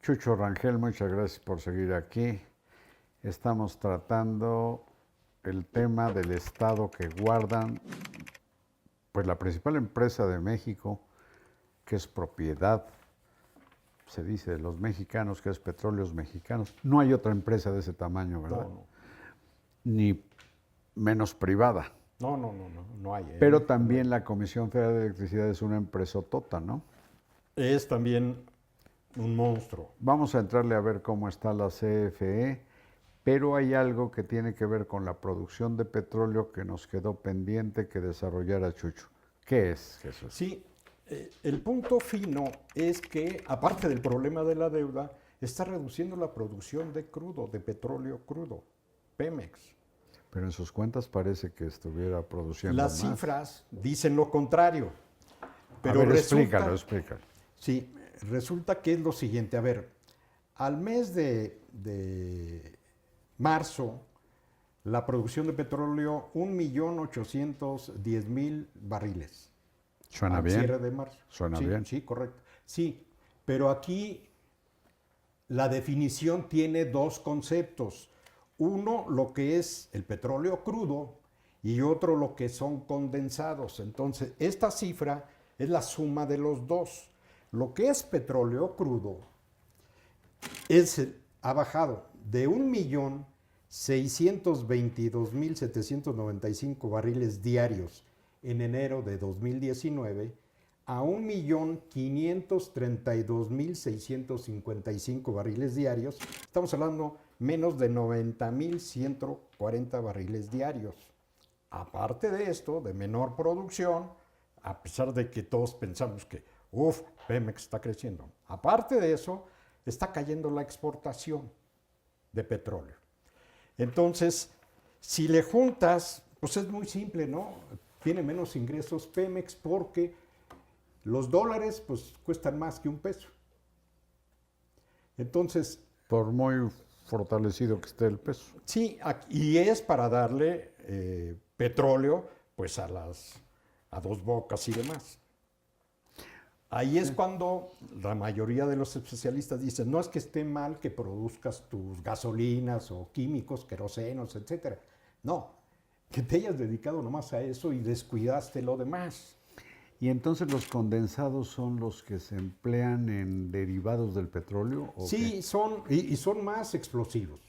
Chucho Rangel, muchas gracias por seguir aquí. Estamos tratando el tema del estado que guardan, pues la principal empresa de México, que es propiedad, se dice, de los mexicanos, que es Petróleos Mexicanos. No hay otra empresa de ese tamaño, ¿verdad? No, no. Ni menos privada. No hay. Pero también la Comisión Federal de Electricidad es una empresotota, ¿no? Es también un monstruo. Vamos a entrarle a ver cómo está la CFE, pero hay algo que tiene que ver con la producción de petróleo que nos quedó pendiente que desarrollara Chucho. ¿Qué es, Jesús? Sí, el punto fino es que, aparte del problema de la deuda, está reduciendo la producción de crudo, de petróleo crudo, Pemex. Pero en sus cuentas parece que estuviera produciendo Las más. cifras dicen lo contrario. Pero a ver, resulta, explícalo. Sí, resulta que es lo siguiente. A ver, al mes de marzo, la producción de petróleo, 1.810.000 barriles. ¿Suena al bien? cierre de marzo. ¿Suena Sí, bien? sí, correcto. Sí, pero aquí la definición tiene dos conceptos. Uno, lo que es el petróleo crudo y otro, lo que son condensados. Entonces, esta cifra es la suma de los dos. Lo que es petróleo crudo ha bajado de 1.622.795 barriles diarios en enero de 2019 a 1.532.655 barriles diarios. Estamos hablando menos de 90.140 barriles diarios. Aparte de esto, de menor producción, a pesar de que todos pensamos que, Pemex está creciendo. Aparte de eso, está cayendo la exportación de petróleo. Entonces, si le juntas, pues es muy simple, ¿no? Tiene menos ingresos Pemex porque los dólares pues cuestan más que un peso. Entonces, Por muy fortalecido que esté el peso. sí, y es para darle petróleo pues a Dos Bocas y demás. Ahí es cuando la mayoría de los especialistas dicen, no es que esté mal que produzcas tus gasolinas o químicos, querosenos, etcétera. No, que te hayas dedicado nomás a eso y descuidaste lo demás. ¿Y entonces los condensados son los que se emplean en derivados del petróleo? ¿O Sí, qué? son más explosivos.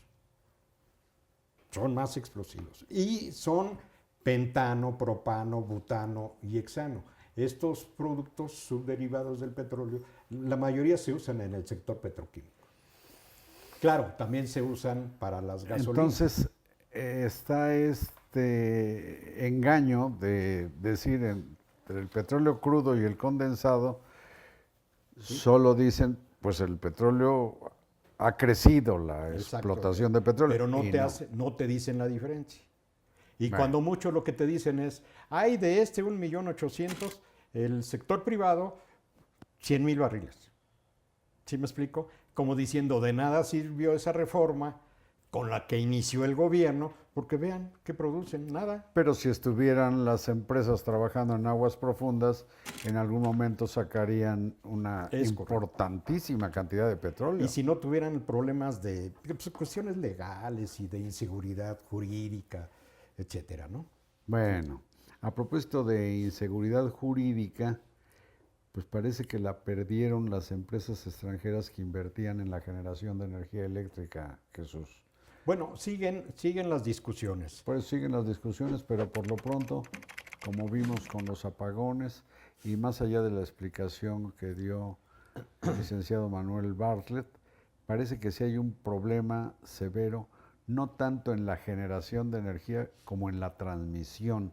Son más explosivos. Y son pentano, propano, butano y hexano. Estos productos subderivados del petróleo, la mayoría se usan en el sector petroquímico. Claro, también se usan para las gasolinas. Entonces, está este engaño de decir entre el petróleo crudo y el condensado, ¿Sí? solo dicen, pues el petróleo ha crecido la Exacto. explotación de petróleo. Pero y no te dicen la diferencia. Y Bueno. cuando mucho lo que te dicen es, hay de este 1.800.000, el sector privado, 100.000 barriles. ¿Sí me explico? Como diciendo, de nada sirvió esa reforma con la que inició el gobierno, porque vean que producen nada. Pero si estuvieran las empresas trabajando en aguas profundas, en algún momento sacarían una importantísima cantidad de petróleo. Y si no tuvieran problemas de pues, cuestiones legales y de inseguridad jurídica, etcétera, ¿no? Bueno, a propósito de inseguridad jurídica, pues parece que la perdieron las empresas extranjeras que invertían en la generación de energía eléctrica, Jesús. Bueno, siguen las discusiones. Pues siguen las discusiones, pero por lo pronto, como vimos con los apagones, y más allá de la explicación que dio el licenciado Manuel Bartlett, parece que sí hay un problema severo, no tanto en la generación de energía como en la transmisión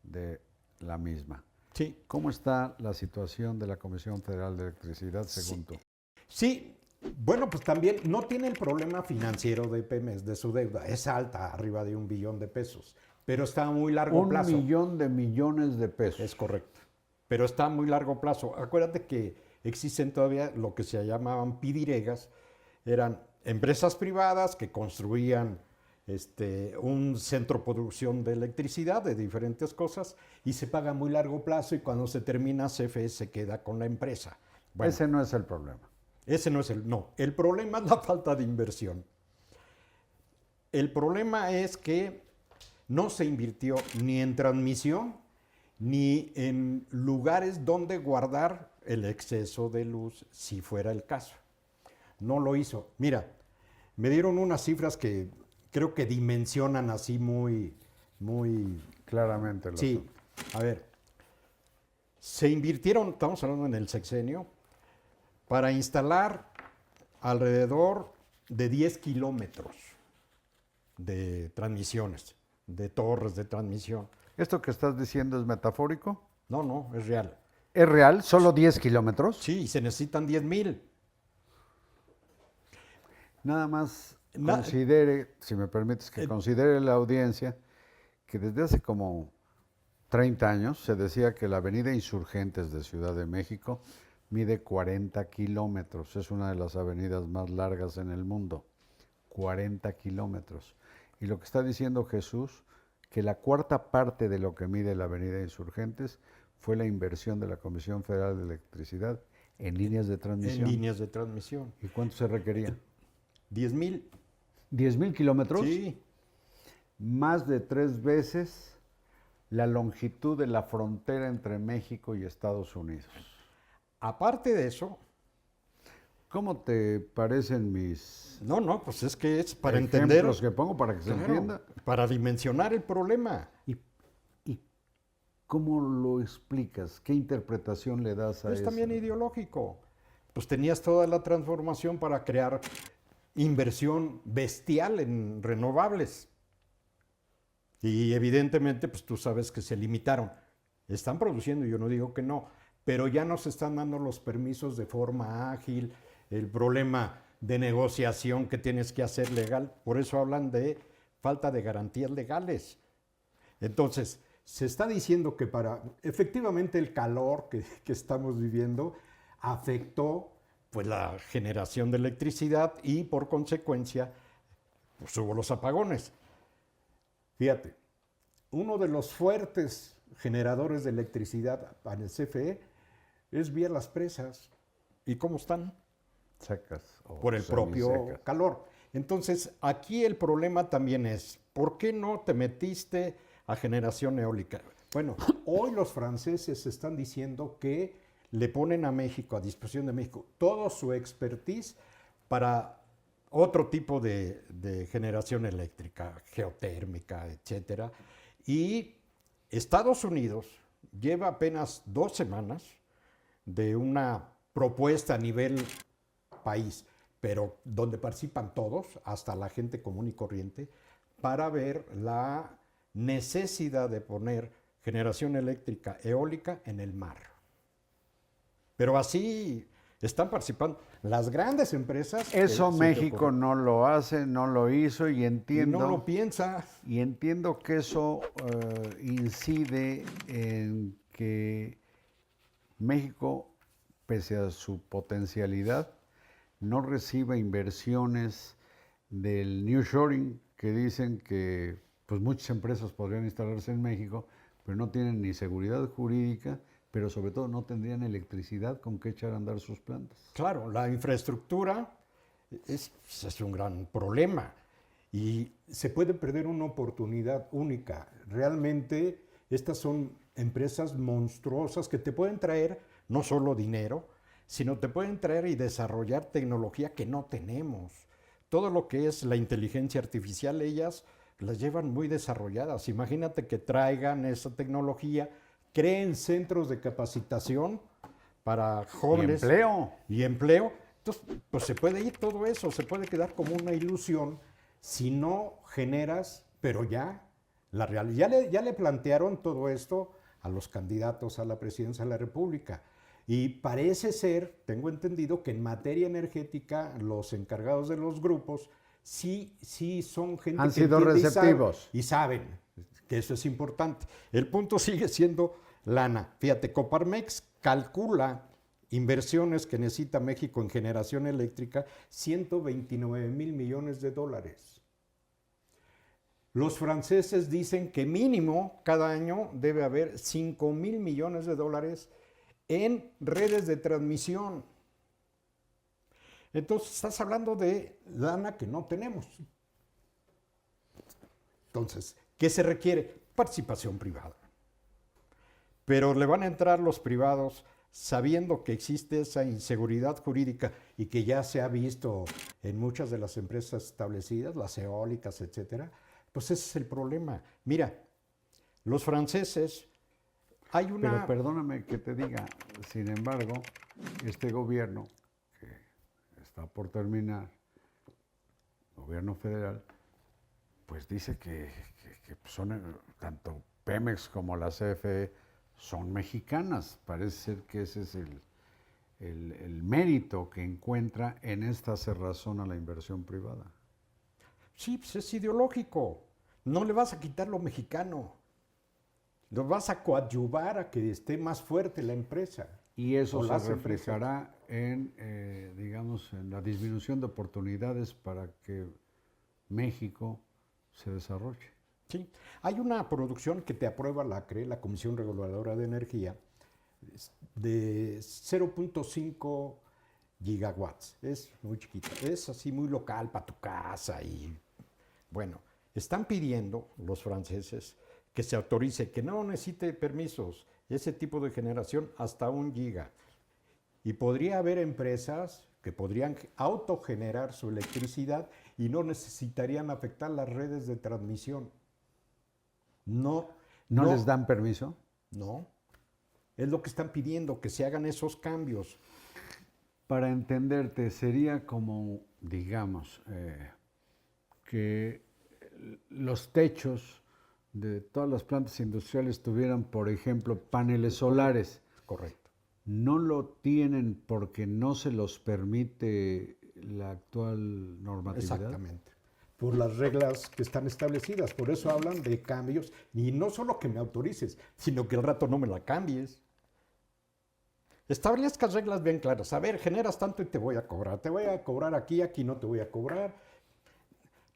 de la misma. Sí. ¿Cómo está la situación de la Comisión Federal de Electricidad según tú? Sí, bueno, pues también no tiene el problema financiero de Pemex, de su deuda. Es alta, arriba de 1 billón de pesos, pero está a muy largo plazo. 1 millón de millones de pesos. Es correcto, pero está a muy largo plazo. Acuérdate que existen todavía lo que se llamaban pidiregas, eran empresas privadas que construían un centro de producción de electricidad, de diferentes cosas, y se paga a muy largo plazo y cuando se termina CFE se queda con la empresa. Bueno, ese no es el problema. Ese no es no. El problema es la falta de inversión. El problema es que no se invirtió ni en transmisión ni en lugares donde guardar el exceso de luz, si fuera el caso. No lo hizo. Mira, me dieron unas cifras que creo que dimensionan así muy... Claramente. Sí, a ver, se invirtieron, estamos hablando en el sexenio, para instalar alrededor de 10 kilómetros de transmisiones, de torres de transmisión. ¿Esto que estás diciendo es metafórico? No, es real. ¿Es real? ¿Solo 10 kilómetros? Sí, y se necesitan 10,000. Nada más considere, si me permites que considere la audiencia, que desde hace como 30 años se decía que la avenida Insurgentes de Ciudad de México mide 40 kilómetros. Es una de las avenidas más largas en el mundo. 40 kilómetros. Y lo que está diciendo Jesús, que la cuarta parte de lo que mide la avenida Insurgentes fue la inversión de la Comisión Federal de Electricidad en líneas de transmisión. En líneas de transmisión. ¿Y cuánto se requería? 10,000. ¿10,000 kilómetros? Sí. Más de 3 veces la longitud de la frontera entre México y Estados Unidos. Aparte de eso... ¿Cómo te parecen mis No, pues es que es para ejemplos entender... que pongo para que se Claro, entienda? para dimensionar el problema. ¿Y cómo lo explicas? ¿Qué interpretación le das a Es eso? también ideológico. Pues tenías toda la transformación para crear inversión bestial en renovables. Y evidentemente, pues tú sabes que se limitaron. Están produciendo, yo no digo que no, pero ya no se están dando los permisos de forma ágil, el problema de negociación que tienes que hacer legal, por eso hablan de falta de garantías legales. Entonces, se está diciendo que efectivamente el calor que estamos viviendo afectó pues la generación de electricidad y por consecuencia pues hubo los apagones. Fíjate, uno de los fuertes generadores de electricidad en el CFE es vía las presas. ¿Y cómo están? Secas. Por el propio calor. Entonces, aquí el problema también es, ¿por qué no te metiste a generación eólica? Bueno, hoy los franceses están diciendo que le ponen a México, a disposición de México, todo su expertise para otro tipo de generación eléctrica, geotérmica, etcétera. Y Estados Unidos lleva apenas 2 semanas de una propuesta a nivel país, pero donde participan todos, hasta la gente común y corriente, para ver la necesidad de poner generación eléctrica eólica en el mar. Pero así están participando las grandes empresas. Eso México no lo hace, no lo hizo y Y entiendo. no lo piensa. Y entiendo que eso incide en que México, pese a su potencialidad, no reciba inversiones del nearshoring, que dicen que pues muchas empresas podrían instalarse en México, pero no tienen ni seguridad jurídica, pero sobre todo no tendrían electricidad con que echar a andar sus plantas. Claro, la infraestructura es un gran problema y se puede perder una oportunidad única. Realmente estas son empresas monstruosas que te pueden traer no solo dinero, sino te pueden traer y desarrollar tecnología que no tenemos. Todo lo que es la inteligencia artificial, ellas las llevan muy desarrolladas. Imagínate que traigan esa tecnología, creen centros de capacitación para jóvenes. Y empleo. Y empleo. Entonces, pues se puede ir todo eso, se puede quedar como una ilusión si no generas, pero ya, la realidad. Ya le plantearon todo esto a los candidatos a la presidencia de la República. Y parece ser, tengo entendido, que en materia energética los encargados de los grupos sí son gente Han que sido entiende receptivos. y saben que eso es importante. El punto sigue siendo lana. Fíjate, Coparmex calcula inversiones que necesita México en generación eléctrica, 129,000 millones de dólares. Los franceses dicen que mínimo cada año debe haber 5,000 millones de dólares en redes de transmisión. Entonces estás hablando de lana que no tenemos. Entonces, ¿qué se requiere? Participación privada. Pero le van a entrar los privados sabiendo que existe esa inseguridad jurídica y que ya se ha visto en muchas de las empresas establecidas, las eólicas, etcétera. Pues ese es el problema. Mira, los franceses, hay Pero una... perdóname que te diga, sin embargo, este gobierno, que está por terminar, gobierno federal, pues dice que son, tanto Pemex como la CFE son mexicanas. Parece ser que ese es el mérito que encuentra en esta cerrazón a la inversión privada. Sí, pues es ideológico. No le vas a quitar lo mexicano. Lo vas a coadyuvar a que esté más fuerte la empresa. Y eso o se las reflejará en, digamos, en la disminución de oportunidades para que México se desarrolle. Sí. Hay una producción que te aprueba la CRE, la Comisión Reguladora de Energía, de 0.5 gigawatts. Es muy chiquita. Es así muy local para tu casa y bueno, están pidiendo los franceses que se autorice, que no necesite permisos, ese tipo de generación hasta 1 giga. Y podría haber empresas que podrían autogenerar su electricidad y no necesitarían afectar las redes de transmisión. No, ¿No les dan permiso? no. Es lo que están pidiendo, que se hagan esos cambios. Para entenderte, sería como, digamos, que los techos de todas las plantas industriales tuvieran, por ejemplo, paneles solares. Correcto. No lo tienen porque no se los permite la actual normatividad. Exactamente. Por las reglas que están establecidas. Por eso hablan de cambios. Y no solo que me autorices, sino que al rato no me la cambies. Establezcas reglas bien claras. A ver, generas tanto y te voy a cobrar. Te voy a cobrar aquí, aquí no te voy a cobrar.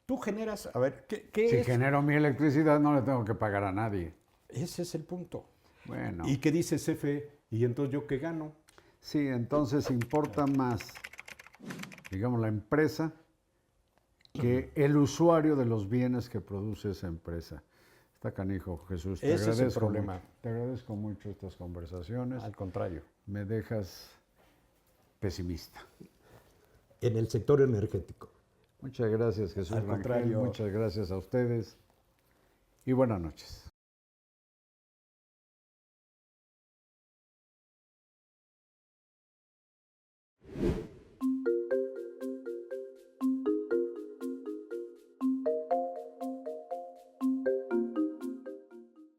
Tú generas, a ver, ¿qué Si es? genero mi electricidad, no le tengo que pagar a nadie. Ese es el punto. Bueno, ¿Y qué dice CFE? ¿Y entonces yo qué gano? sí, entonces importa más, digamos, la empresa que el usuario de los bienes que produce esa empresa. Está canijo, Jesús. Te Ese es el agradezco problema. mucho. Te agradezco mucho estas conversaciones. Al contrario. Me dejas pesimista. En el sector energético. Muchas gracias, Jesús Al Rangel. contrario. Muchas gracias a ustedes y buenas noches.